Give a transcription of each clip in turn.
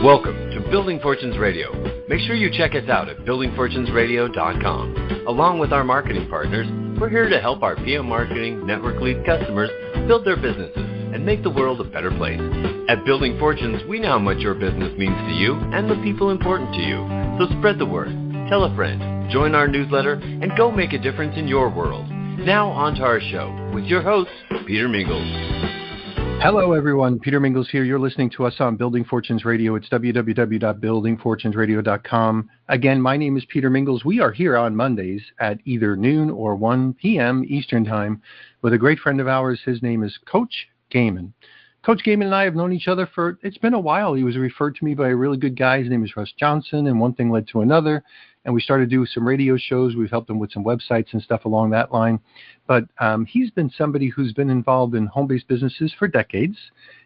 Welcome to Building Fortunes Radio. Make sure you check us out at buildingfortunesradio.com. Along with our marketing partners, we're here to help our PM Marketing Network Lead customers build their businesses and make the world a better place. At Building Fortunes, we know how much your business means to you and the people important to you. So spread the word, tell a friend, join our newsletter, and go make a difference in your world. Now on to our show with your host, Peter Mingils. Hello, everyone. Peter Mingils here. You're listening to us on Building Fortunes Radio. It's www.buildingfortunesradio.com. Again, my name is Peter Mingils. We are here on Mondays at either noon or 1 p.m. Eastern Time with a great friend of ours. His name is Coach Gaymon. Coach Gaymon and I have known each other it's been a while. He was referred to me by a really good guy. His name is Russ Johnson, and one thing led to another. And we started to do some radio shows. We've helped him with some websites and stuff along that line. But he's been somebody who's been involved in home-based businesses for decades.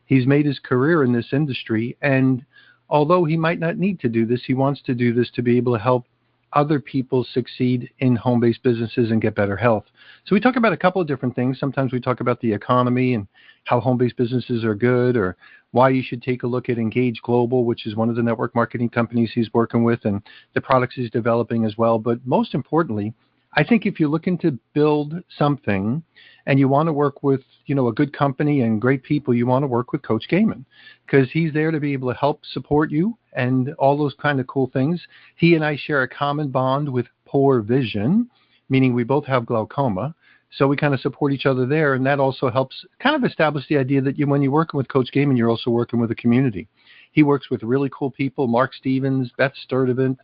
He's made his career in this industry. And although he might not need to do this, he wants to do this to be able to help other people succeed in home-based businesses and get better health. So we talk about a couple of different things. Sometimes we talk about the economy and how home-based businesses are good, or why you should take a look at Engage Global, which is one of the network marketing companies he's working with, and the products he's developing as well. But most importantly, I think if you're looking to build something and you want to work with, a good company and great people, you want to work with Coach Gaymon, because he's there to be able to help support you and all those kind of cool things. He and I share a common bond with poor vision, meaning we both have glaucoma. So we kind of support each other there, and that also helps kind of establish the idea that when you're working with Coach Gaymon, you're also working with a community. He works with really cool people, Mark Stevens, Beth Sturdivant,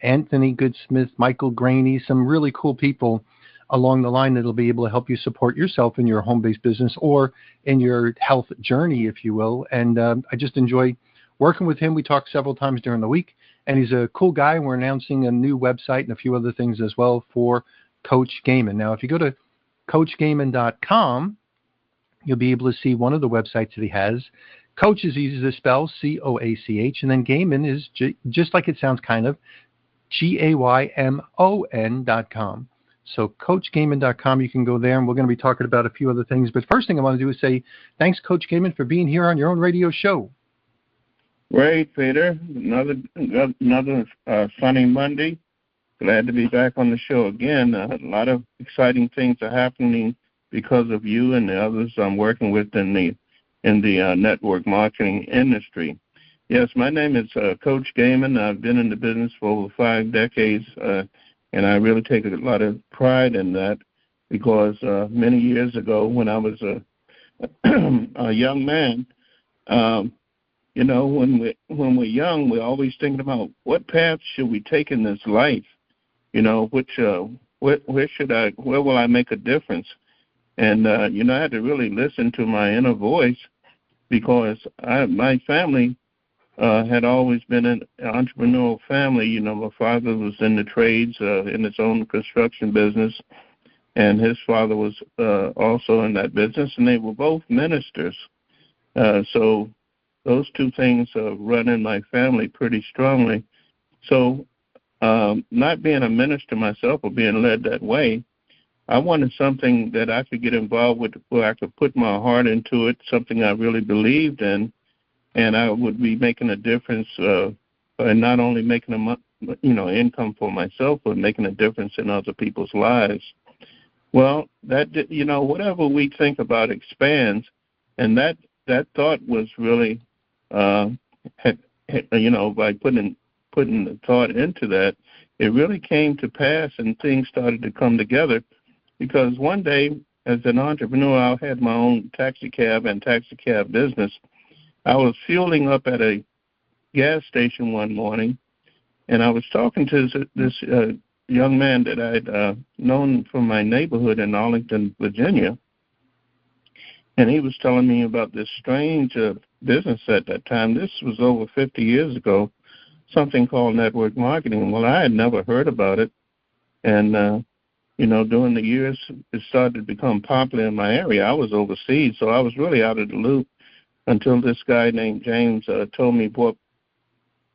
Anthony Goodsmith, Michael Graney, some really cool people along the line that'll be able to help you support yourself in your home-based business or in your health journey, if you will. And I just enjoy working with him. We talk several times during the week, and he's a cool guy. We're announcing a new website and a few other things as well for Coach Gaymon. Now, if you go to CoachGaymon.com, you'll be able to see one of the websites that he has. Coach is easy to spell, C-O-A-C-H, and then Gaymon is just like it sounds, kind of, Gaymon.com. So CoachGaymon.com, you can go there, and we're going to be talking about a few other things. But first thing I want to do is say thanks, Coach Gaymon, for being here on your own radio show. Great, Peter. Another sunny Monday. Glad to be back on the show again. A lot of exciting things are happening because of you and the others I'm working with in the network marketing industry. Yes, my name is Coach Gaymon. I've been in the business for over 5 decades, and I really take a lot of pride in that, because many years ago when I was a young man, when we're young, we're always thinking about what path should we take in this life. Where will I make a difference? And, I had to really listen to my inner voice, because my family had always been an entrepreneurial family. My father was in the trades, in his own construction business, and his father was also in that business, and they were both ministers. So those two things run in my family pretty strongly. So not being a minister myself or being led that way, I wanted something that I could get involved with, where I could put my heart into it, something I really believed in, and I would be making a difference, and not only making income for myself, but making a difference in other people's lives. Well, that whatever we think about expands, and that thought was really, by putting the thought into that, it really came to pass, and things started to come together. Because one day, as an entrepreneur, I had my own taxi cab business. I was fueling up at a gas station one morning, and I was talking to this young man that I'd known from my neighborhood in Arlington, Virginia, and he was telling me about this strange business at that time. This was over 50 years ago, something called network marketing. Well, I had never heard about it, and during the years, it started to become popular in my area. I was overseas, so I was really out of the loop until this guy named James told me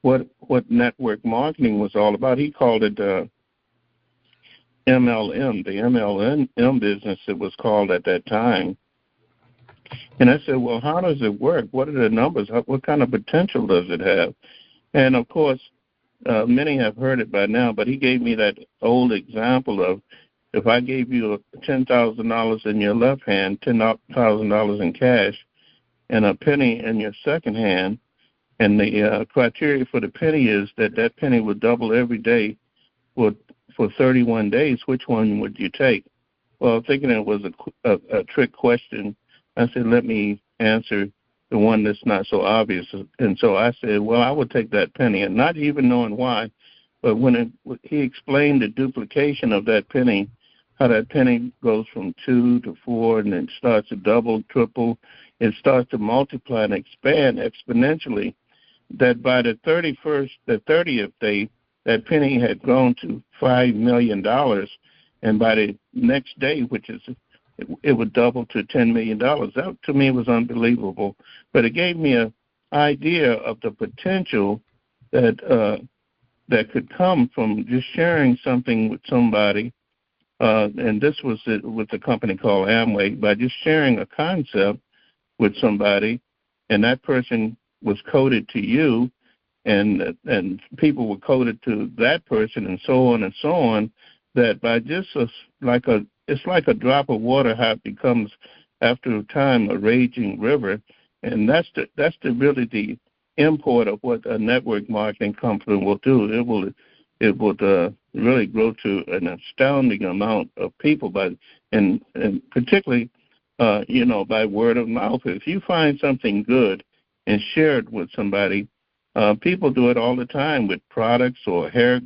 what network marketing was all about. He called it MLM, the MLM business it was called at that time. And I said, well, how does it work? What are the numbers? What kind of potential does it have? And of course, many have heard it by now, but he gave me that old example of if I gave you $10,000 in your left hand, $10,000 in cash, and a penny in your second hand, and the criteria for the penny is that that penny would double every day for 31 days, which one would you take? Well, thinking it was a trick question, I said, let me answer the one that's not so obvious. And so I said, well, I would take that penny, and not even knowing why. But when he explained the duplication of that penny, how that penny goes from 2 to 4, and then starts to double, triple, it starts to multiply and expand exponentially, that by the 30th day, that penny had grown to $5 million, and by the next day, which is it would double to $10 million. That, to me, was unbelievable. But it gave me an idea of the potential that could come from just sharing something with somebody. And this was with a company called Amway, by just sharing a concept with somebody, and that person was coded to you, and people were coded to that person, and so on, that by just it's like a drop of water, how it becomes after a time a raging river. And that's really the import of what a network marketing company will do. It would really grow to an astounding amount of people, and particularly by word of mouth. If you find something good and share it with somebody, people do it all the time with products or hair.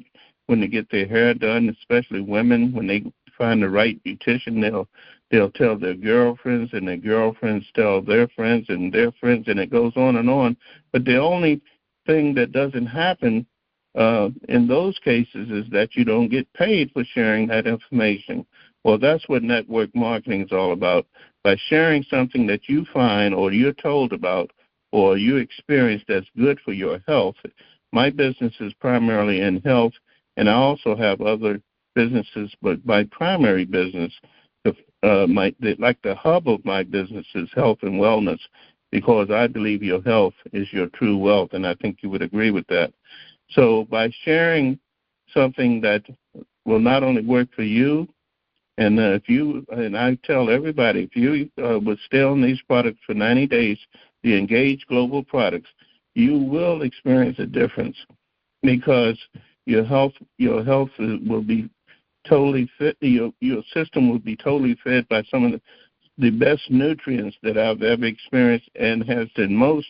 When they get their hair done, especially women, when they find the right beautician, they'll tell their girlfriends, and their girlfriends tell their friends, and their friends, and it goes on and on. But the only thing that doesn't happen in those cases is that you don't get paid for sharing that information. Well, that's what network marketing is all about. By sharing something that you find or you're told about or you experience that's good for your health. My business is primarily in health, and I also have other businesses, but my primary business, like the hub of my business, is health and wellness, because I believe your health is your true wealth, and I think you would agree with that. So by sharing something that will not only work for you, and I tell everybody, if you would stay on these products for 90 days, the Engage Global products, you will experience a difference, because your health will be totally fit. Your system will be totally fed by some of the best nutrients that I've ever experienced, and has the most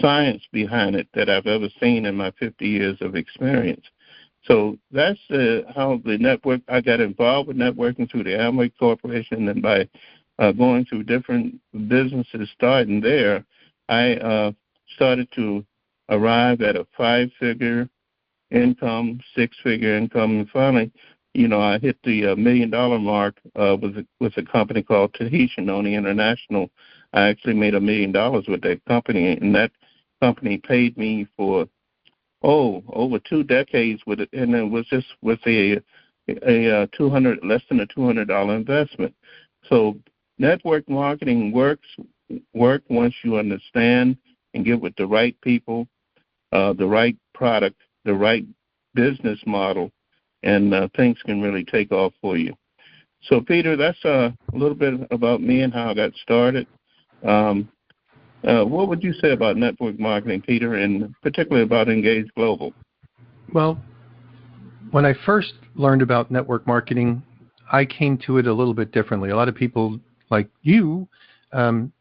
science behind it that I've ever seen in my 50 years of experience. So that's how the network. I got involved with networking through the Amway Corporation, and by going through different businesses, starting there, I started to arrive at a 5-figure income, 6-figure income, and finally, I hit the $1 million mark with a company called Tahitian Oni International. I actually made $1 million with that company, and that company paid me for over 2 decades with it, and it was just with less than a $200 investment. So network marketing work once you understand and get with the right people, the right product, the right business model, and things can really take off for you. So, Peter, that's a little bit about me and how I got started. What would you say about network marketing, Peter, and particularly about Engage Global? Well, when I first learned about network marketing, I came to it a little bit differently. A lot of people like you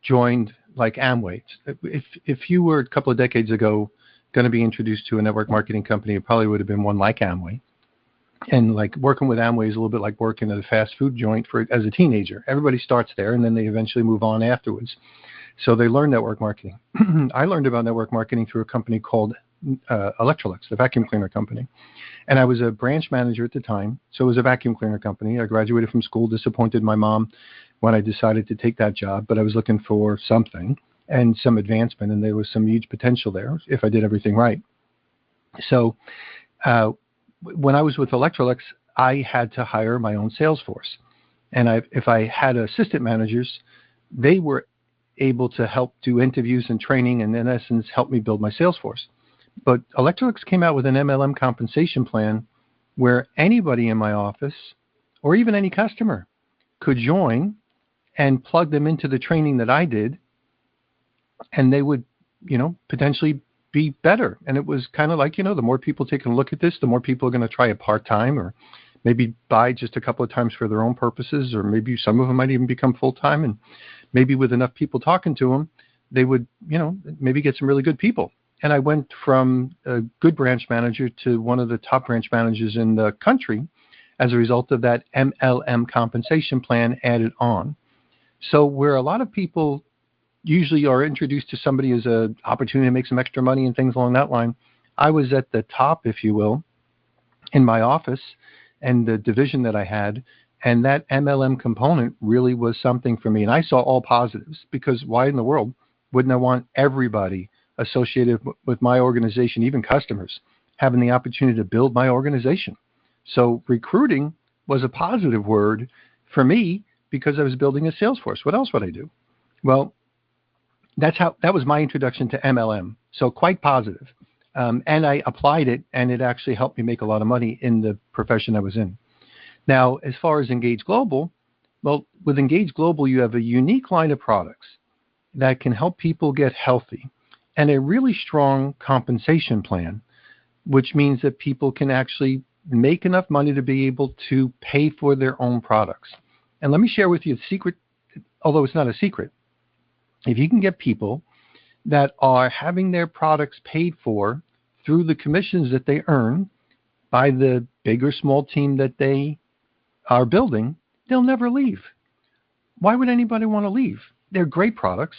joined like Amway. If you were a couple of decades ago going to be introduced to a network marketing company, it probably would have been one like Amway. And like working with Amway is a little bit like working at a fast food joint as a teenager. Everybody starts there, and then they eventually move on afterwards. So they learn network marketing. I learned about network marketing through a company called Electrolux, the vacuum cleaner company. And I was a branch manager at the time, so it was a vacuum cleaner company. I graduated from school, disappointed my mom when I decided to take that job, but I was looking for something and some advancement, and there was some huge potential there if I did everything right. So when I was with Electrolux, I had to hire my own sales force. And if I had assistant managers, they were able to help do interviews and training and, in essence, help me build my sales force. But Electrolux came out with an MLM compensation plan where anybody in my office or even any customer could join and plug them into the training that I did, and they would, potentially be better. And it was kind of like, the more people take a look at this, the more people are going to try it part-time or maybe buy just a couple of times for their own purposes, or maybe some of them might even become full-time, and maybe with enough people talking to them, they would, maybe get some really good people. And I went from a good branch manager to one of the top branch managers in the country as a result of that MLM compensation plan added on. So where a lot of people usually are introduced to somebody as an opportunity to make some extra money and things along that line, I was at the top, if you will, in my office and the division that I had, and that MLM component really was something for me. And I saw all positives, because why in the world wouldn't I want everybody associated with my organization, even customers, having the opportunity to build my organization? So recruiting was a positive word for me because I was building a sales force. What else would I do? Well, that was my introduction to MLM. So quite positive. And I applied it, and it actually helped me make a lot of money in the profession I was in. Now, as far as Engage Global, well, with Engage Global, you have a unique line of products that can help people get healthy and a really strong compensation plan, which means that people can actually make enough money to be able to pay for their own products. And let me share with you a secret, although it's not a secret. If you can get people that are having their products paid for through the commissions that they earn by the big or small team that they are building, they'll never leave. Why would anybody want to leave? They're great products.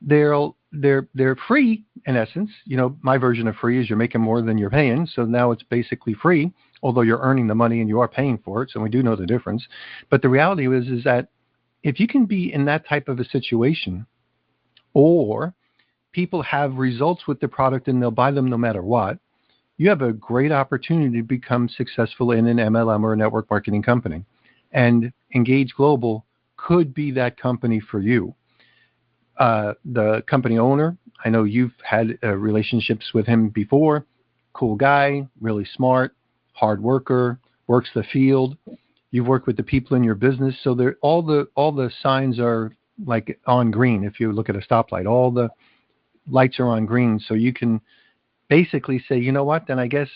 They're free, in essence. My version of free is you're making more than you're paying, so now it's basically free, although you're earning the money and you are paying for it, so we do know the difference. But the reality is that if you can be in that type of a situation, or people have results with the product and they'll buy them no matter what, you have a great opportunity to become successful in an MLM or a network marketing company. And Engage Global could be that company for you. The company owner, I know you've had relationships with him before. Cool guy, really smart, hard worker, works the field. You've worked with the people in your business, so all the signs are like on green. If you look at a stoplight, all the lights are on green, so you can basically say, you know what, then I guess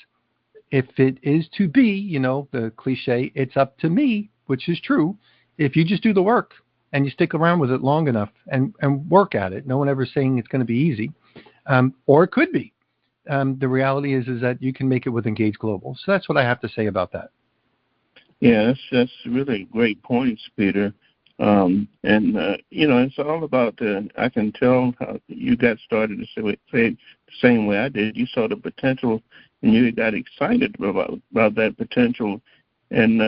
if it is to be, the cliche, it's up to me, which is true. If you just do the work and you stick around with it long enough and work at it, no one ever saying it's going to be easy, or it could be. The reality is that you can make it with Engage Global. So that's what I have to say about that. Yeah, that's really great points, Peter. It's all about I can tell how you got started the same way I did. You saw the potential and you got excited about that potential. And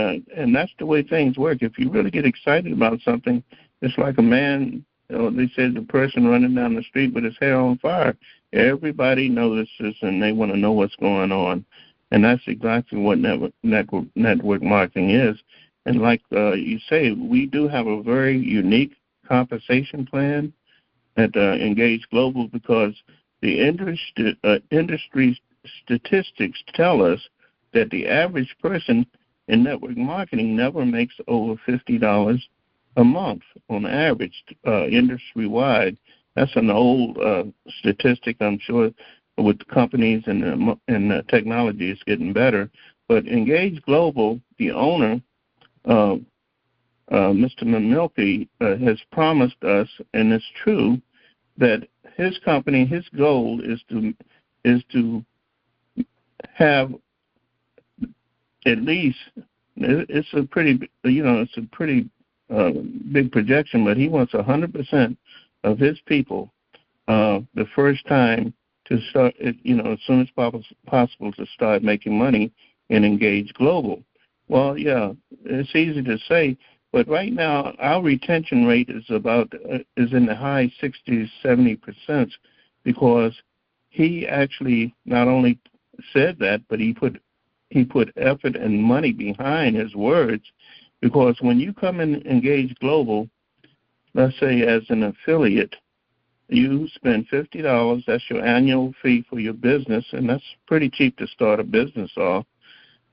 that's the way things work. If you really get excited about something, it's like a man, they said the person running down the street with his hair on fire. Everybody notices and they want to know what's going on. And that's exactly what network marketing is. And like you say, we do have a very unique compensation plan at Engage Global, because the industry statistics tell us that the average person in network marketing never makes over $50 a month on average, industry-wide. That's an old statistic, I'm sure, with companies and technology is getting better. But Engage Global, the owner, Mr. Mingils, has promised us, and it's true, that his company, his goal is to have at least, it's a pretty big projection, but he wants 100% of his people the first time to start, as soon as possible to start making money and Engage Global. Well, yeah, it's easy to say, but right now our retention rate is in the high 60s, 70%, because he actually not only said that, but he put effort and money behind his words. Because when you come in Engage Global, let's say as an affiliate, you spend $50. That's your annual fee for your business, and that's pretty cheap to start a business off.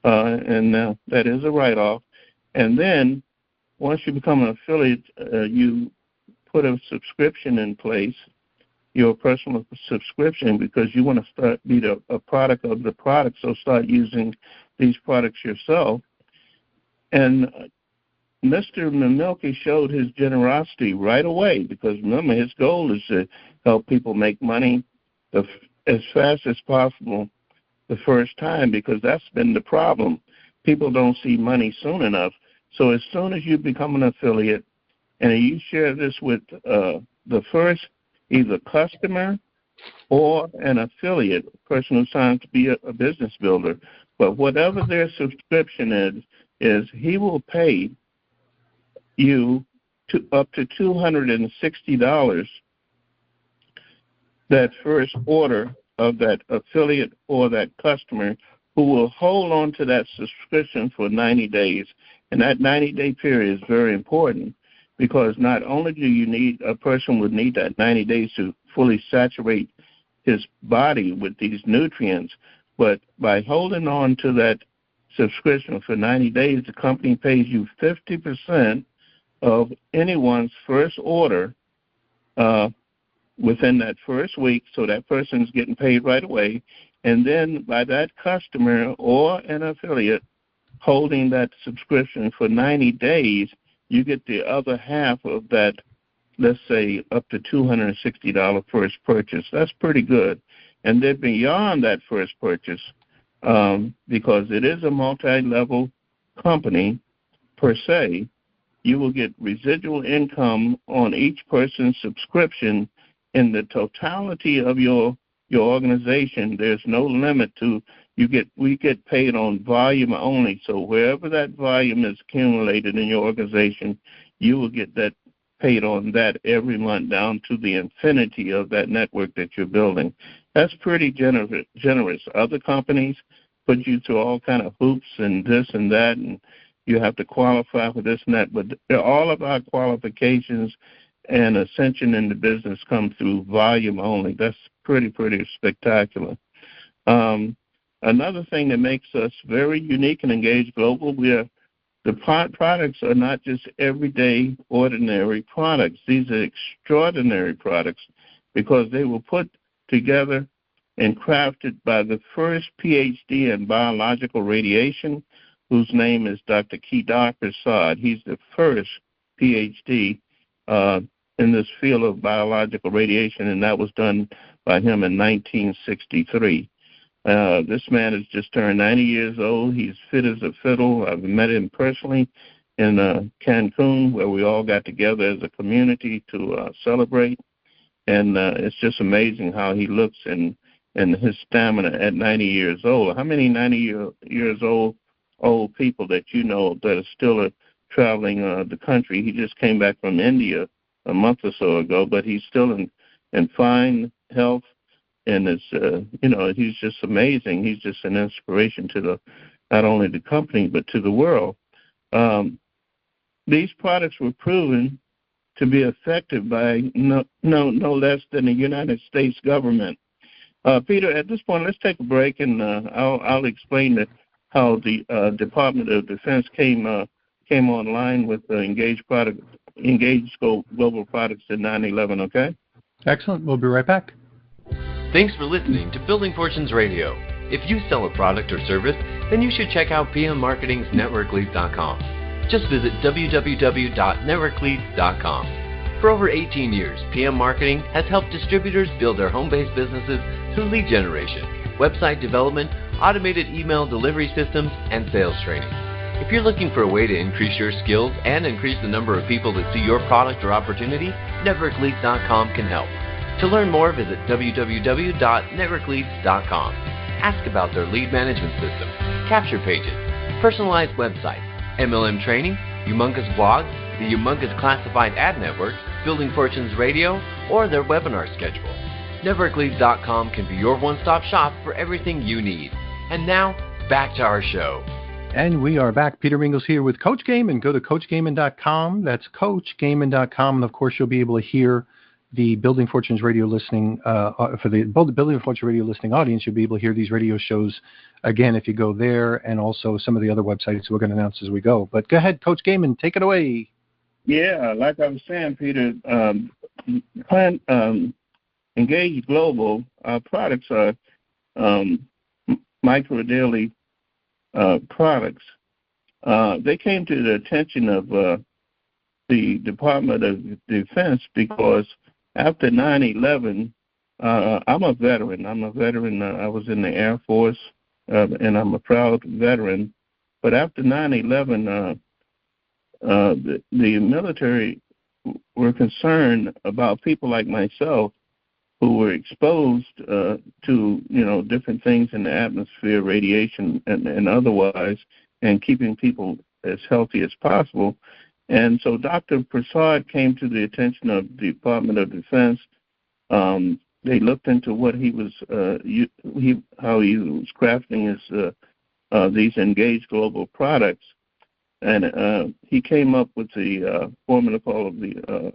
And that is a write-off. And then once you become an affiliate, you put a subscription in place, your personal subscription, because you want to start be a product of the product, so start using these products yourself. And Mr. Mingils showed his generosity right away, because remember, his goal is to help people make money as fast as possible the first time, because that's been the problem. People don't see money soon enough. So as soon as you become an affiliate and you share this with the first either customer or an affiliate, a person who's trying to be a business builder, but whatever their subscription is he will pay you up to $260 that first order of that affiliate or that customer, who will hold on to that subscription for 90 days. And that 90-day period is very important, because not only do you need, a person would need that 90 days to fully saturate his body with these nutrients, but by holding on to that subscription for 90 days, the company pays you 50% of anyone's first order within that first week, so that person's getting paid right away. And then by that customer or an affiliate holding that subscription for 90 days, you get the other half of that, let's say up to $260 first purchase. That's pretty good. And then beyond that first purchase, because it is a multi-level company per se, you will get residual income on each person's subscription in the totality of your organization. There's no limit to we get paid on volume only. So wherever that volume is accumulated in your organization, you will get that paid on that every month down to the infinity of that network that you're building. That's pretty generous. Other companies put you through all kind of hoops and this and that, and you have to qualify for this and that. But all of our qualifications and ascension in the business come through volume only. That's pretty spectacular. Another thing that makes us very unique and engaged global, the products are not just everyday, ordinary products. These are extraordinary products, because they were put together and crafted by the first PhD in biological radiation, whose name is Dr. Kedar Prasad. He's the first PhD in this field of biological radiation, and that was done by him in 1963. This man has just turned 90 years old. He's fit as a fiddle. I've met him personally in Cancun, where we all got together as a community to celebrate. And it's just amazing how he looks and his stamina at 90 years old. How many 90 years old people that you know that are still traveling the country? He just came back from India a month or so ago, but he's still in fine health. And it's, he's just amazing. He's just an inspiration to not only the company, but to the world. These products were proven to be effective by no less than the United States government. Peter, at this point, let's take a break, and I'll explain how the Department of Defense came online with the Engaged Global Products in 9/11. Okay. Excellent. We'll be right back. Thanks for listening to Building Fortunes Radio. If you sell a product or service, then you should check out PM Marketing's NetworkLeads.com. Just visit www.networkleads.com. For over 18 years, PM Marketing has helped distributors build their home-based businesses through lead generation, website development, automated email delivery systems, and sales training. If you're looking for a way to increase your skills and increase the number of people that see your product or opportunity, NetworkLeads.com can help. To learn more, visit www.networkleads.com. Ask about their lead management system, capture pages, personalized websites, MLM training, humongous blogs, the humongous classified ad network, Building Fortunes Radio, or their webinar schedule. NetworkLeads.com can be your one-stop shop for everything you need. And now, back to our show. And we are back. Peter Mingils here with Coach Gaymon. Go to CoachGaymon.com. That's CoachGaymon.com. And, of course, you'll be able to hear the Building Fortunes radio listening, for the Building Fortunes radio listening audience, you'll be able to hear these radio shows again if you go there, and also some of the other websites we're going to announce as we go. But go ahead, Coach Gaymon, take it away. Yeah, like I was saying, Peter, Engage Global, our products are micro daily products. They came to the attention of the Department of Defense because after 9/11, I'm a veteran. I was in the Air Force, and I'm a proud veteran. But after 9/11, the military were concerned about people like myself who were exposed to different things in the atmosphere, radiation and otherwise, and keeping people as healthy as possible. And so Dr. Prasad came to the attention of the Department of Defense. They looked into what he was, how he was crafting his these Engage Global products, and he came up with the formula called the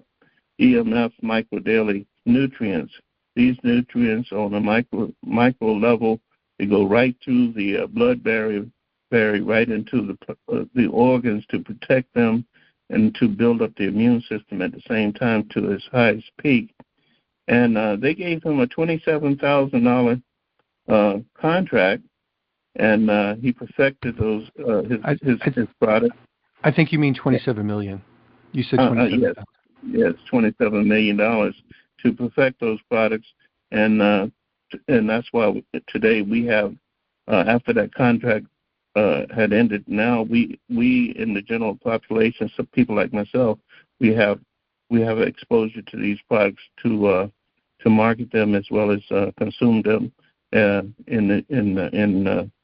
EMF Micro Daily Nutrients. These nutrients on a micro level, they go right through the blood barrier, right into the organs to protect them and to build up the immune system at the same time to its highest peak. And they gave him a $27,000 contract, and he perfected those his product. I think you mean $27 million. You said $27. Yes, $27 million to perfect those products, and that's why today we have, after that contract had ended, now we in the general population, some people like myself, we have exposure to these products to market them as well as consume them in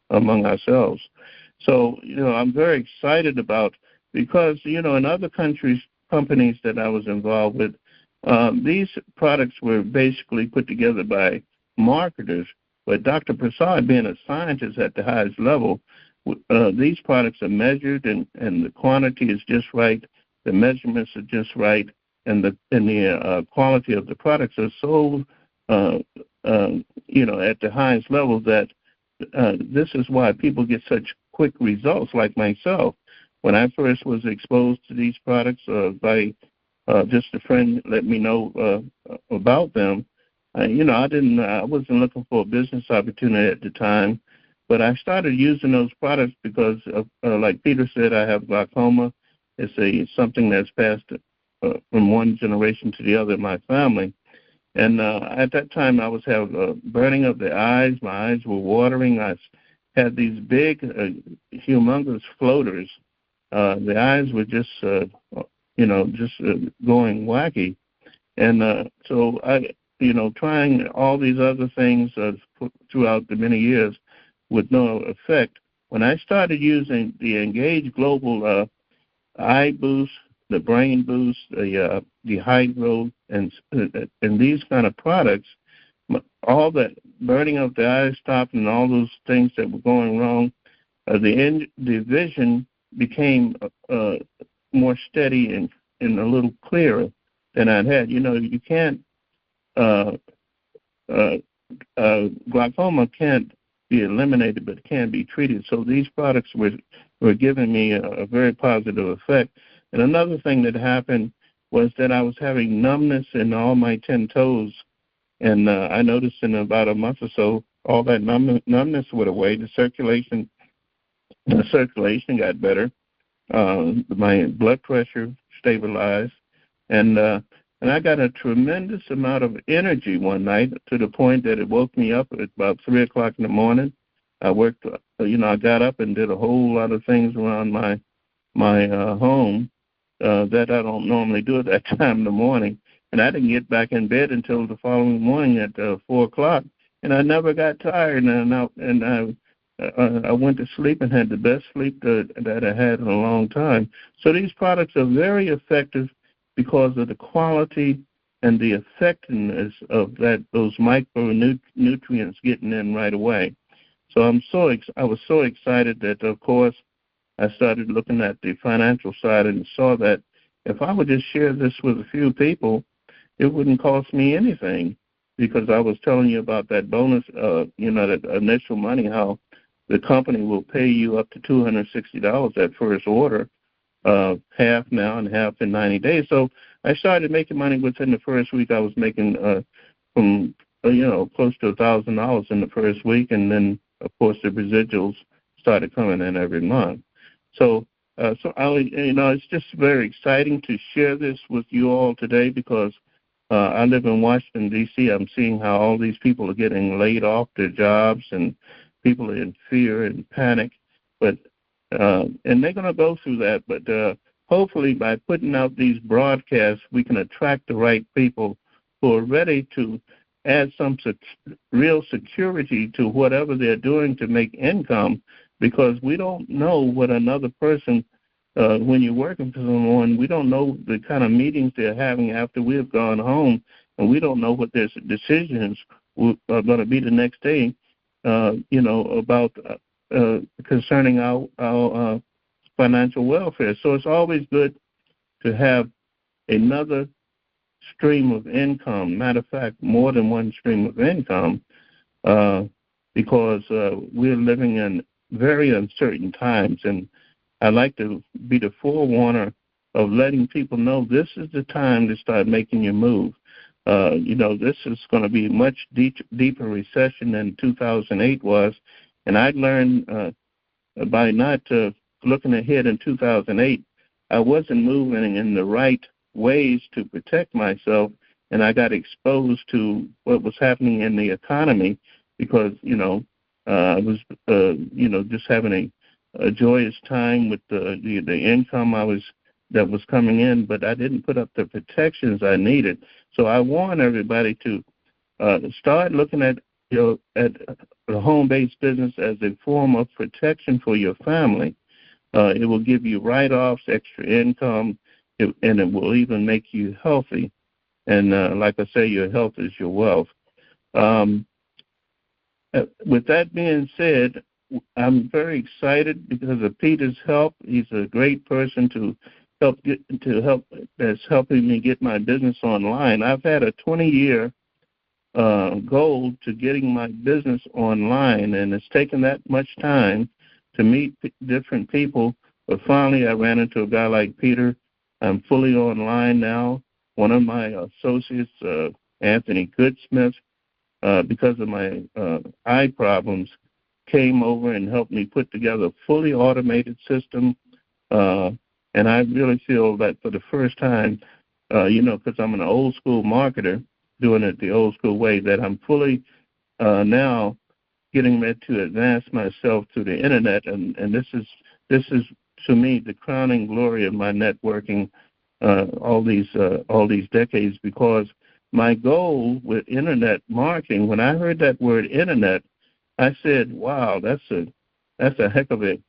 among ourselves. So I'm very excited about, because in other companies that I was involved with, these products were basically put together by marketers, but Dr. Prasad, being a scientist at the highest level, these products are measured, and the quantity is just right, the measurements are just right, and the quality of the products are so at the highest level that this is why people get such quick results. Like myself, when I first was exposed to these products by just a friend let me know about them, I wasn't looking for a business opportunity at the time. But I started using those products because, like Peter said, I have glaucoma. It's something that's passed from one generation to the other in my family. And at that time, I was having burning of the eyes. My eyes were watering. I had these big, humongous floaters. The eyes were just going wacky. And so I, trying all these other things throughout the many years, with no effect. When I started using the Engage Global Eye Boost, the Brain Boost, the Hydro, and these kind of products, all that burning of the eyes stopped, and all those things that were going wrong, the vision became more steady and a little clearer than I'd had. You can't glaucoma can't be eliminated, but can be treated. So these products were giving me a very positive effect. And another thing that happened was that I was having numbness in all my 10 toes, and I noticed in about a month or so, all that numbness went away. The circulation got better. My blood pressure stabilized, and I got a tremendous amount of energy one night, to the point that it woke me up at about 3 o'clock in the morning. I worked, I got up and did a whole lot of things around my home that I don't normally do at that time in the morning. And I didn't get back in bed until the following morning at 4 o'clock. And I never got tired, and I went to sleep and had the best sleep that I had in a long time. So these products are very effective because of the quality and the effectiveness of those micronutrients getting in right away. So I was so excited that, of course, I started looking at the financial side and saw that if I would just share this with a few people, it wouldn't cost me anything, because I was telling you about that bonus, that initial money, how the company will pay you up to $260 that first order, half now and half in 90 days. So I started making money within the first week. I was making from close to $1,000 in the first week, and then of course the residuals started coming in every month. So it's just very exciting to share this with you all today, because I live in Washington, D.C. I'm seeing how all these people are getting laid off their jobs, and people are in fear and panic. But and they're going to go through that. But hopefully by putting out these broadcasts, we can attract the right people who are ready to add some real security to whatever they're doing to make income, because we don't know what another person, when you're working for someone, we don't know the kind of meetings they're having after we have gone home, and we don't know what their decisions are going to be the next day, about concerning our financial welfare. So it's always good to have another stream of income. Matter of fact, more than one stream of income, because we're living in very uncertain times, and I like to be the forewarner of letting people know this is the time to start making your move. This is going to be a much deeper recession than 2008 was, and I learned by not looking ahead in 2008, I wasn't moving in the right ways to protect myself, and I got exposed to what was happening in the economy, because I was just having a joyous time with the income that was coming in, but I didn't put up the protections I needed. So I want everybody to start looking at at the home-based business as a form of protection for your family. It will give you write-offs, extra income, and it will even make you healthy. And like I say, your health is your wealth. With that being said, I'm very excited because of Peter's help. He's a great person to help that's helping me get my business online. I've had a 20-year goal to getting my business online, and it's taken that much time to meet different people. But finally, I ran into a guy like Peter. I'm fully online now. One of my associates, Anthony Goodsmith, because of my eye problems, came over and helped me put together a fully automated system. And I really feel that for the first time, because I'm an old school marketer, doing it the old school way, that I'm fully now getting ready to advance myself to the internet, and this is to me the crowning glory of my networking all these decades, because my goal with internet marketing, when I heard that word internet, I said, wow, that's a heck of a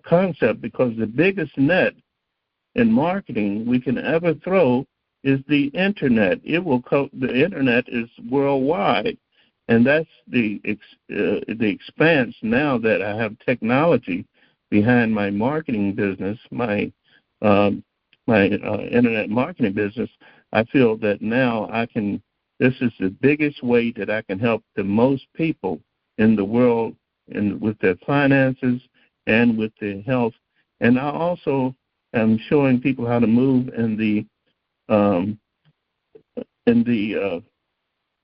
concept, because the biggest net in marketing we can ever throw is the internet. The internet is worldwide, and that's the expanse. Now that I have technology behind my marketing business, my internet marketing business, I feel that now this is the biggest way that I can help the most people in the world, and with their finances and with their health. And I also am showing people how to move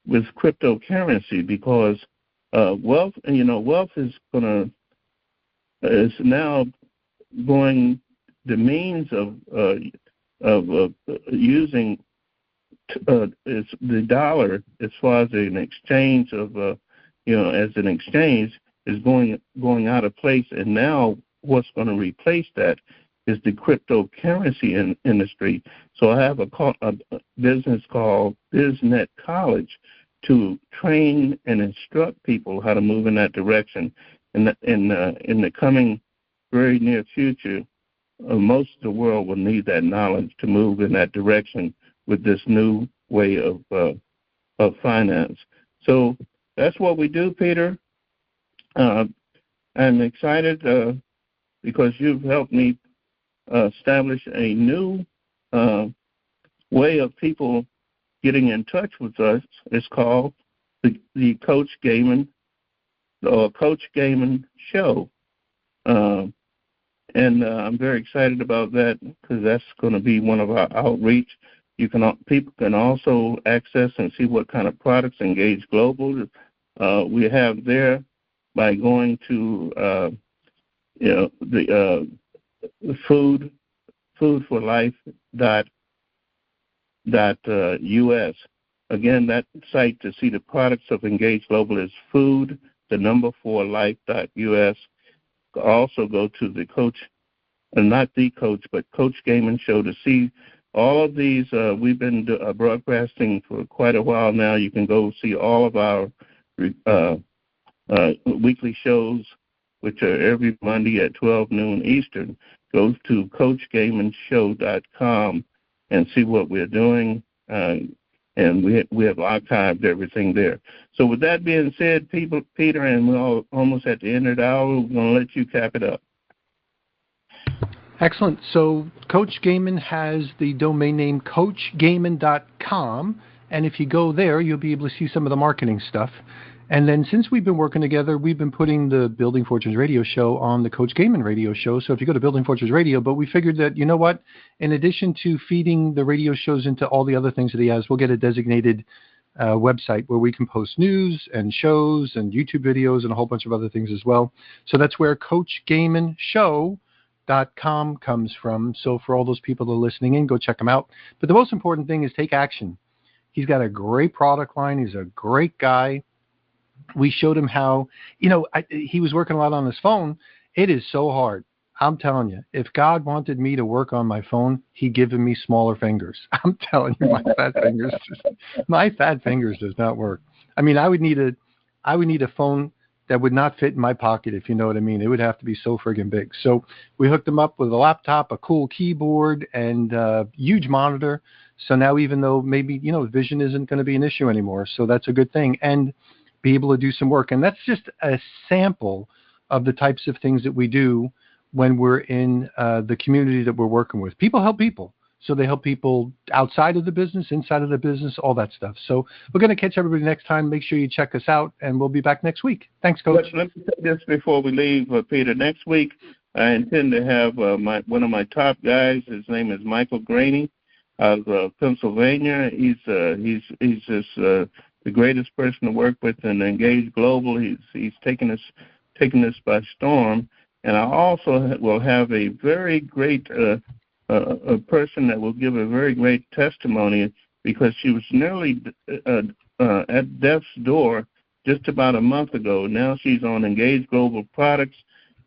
with cryptocurrency, because wealth is now going, the means of using is the dollar as far as an exchange of as an exchange is going out of place, and now what's going to replace that is the cryptocurrency industry. So I have a business called BizNet College to train and instruct people how to move in that direction. In the coming very near future, most of the world will need that knowledge to move in that direction with this new way of finance. So that's what we do, Peter. I'm excited because you've helped me establish a new way of people getting in touch with us. It's called the Coach Gaymon or Coach Gaymon Show. And I'm very excited about that because that's going to be one of our outreach. People can also access and see what kind of products Engage Global we have there by going to the foodforlife.us. Again, that site to see the products of Engage Global is food4life.us. Also go to the Coach, not the Coach, but Coach Gaymon Show to see all of these. We've been broadcasting for quite a while now. You can go see all of our weekly shows, which are every Monday at 12 noon Eastern. Go to CoachGaymonshow.com and see what we're doing, and we have archived everything there. So with that being said, Peter, and we're almost at the end of the hour, we're going to let you cap it up. Excellent. So Coach Gaymon has the domain name CoachGaymon.com, and if you go there, you'll be able to see some of the marketing stuff. And then since we've been working together, we've been putting the Building Fortunes radio show on the Coach Gaymon radio show. So if you go to Building Fortunes Radio, but we figured that, you know what, in addition to feeding the radio shows into all the other things that he has, we'll get a designated website where we can post news and shows and YouTube videos and a whole bunch of other things as well. So that's where CoachGaymonshow.com comes from. So for all those people that are listening in, go check him out. But the most important thing is take action. He's got a great product line. He's a great guy. We showed him how, he was working a lot on his phone. It is so hard. I'm telling you, if God wanted me to work on my phone, he'd given me smaller fingers. I'm telling you, my fat fingers does not work. I mean, I would need a phone that would not fit in my pocket, if you know what I mean. It would have to be so friggin' big. So we hooked him up with a laptop, a cool keyboard, and a huge monitor. So now even though maybe, vision isn't going to be an issue anymore, so that's a good thing. And be able to do some work. And that's just a sample of the types of things that we do when we're in the community that we're working with. People help people. So they help people outside of the business, inside of the business, all that stuff. So we're going to catch everybody next time. Make sure you check us out, and we'll be back next week. Thanks, Coach. Let me say this before we leave, Peter. Next week, I intend to have one of my top guys. His name is Michael Graney out of Pennsylvania. He's just the greatest person to work with in Engage Global. He's taken us by storm. And I also will have a very great a person that will give a very great testimony, because she was nearly at death's door just about a month ago. Now she's on Engage Global products.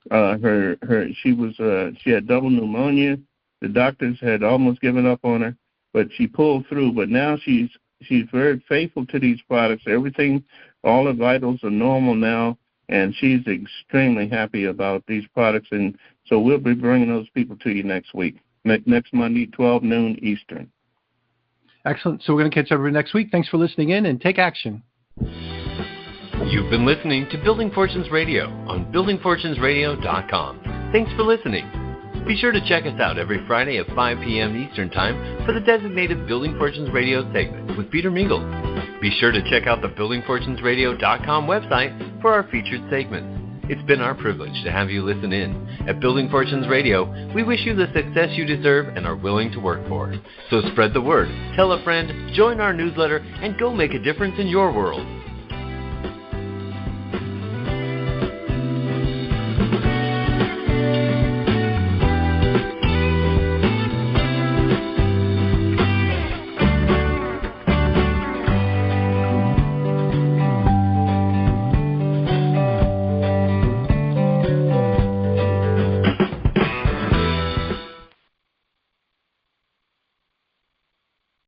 She had double pneumonia. The doctors had almost given up on her, but she pulled through. But now she's very faithful to these products. Everything, all the vitals are normal now, and she's extremely happy about these products. And so we'll be bringing those people to you next week, next Monday, 12 noon Eastern. Excellent. So we're going to catch everybody next week. Thanks for listening in, and take action. You've been listening to Building Fortunes Radio on buildingfortunesradio.com. Thanks for listening. Be sure to check us out every Friday at 5 p.m. Eastern Time for the designated Building Fortunes Radio segment with Peter Mingils. Be sure to check out the buildingfortunesradio.com website for our featured segments. It's been our privilege to have you listen in. At Building Fortunes Radio, we wish you the success you deserve and are willing to work for. So spread the word, tell a friend, join our newsletter, and go make a difference in your world.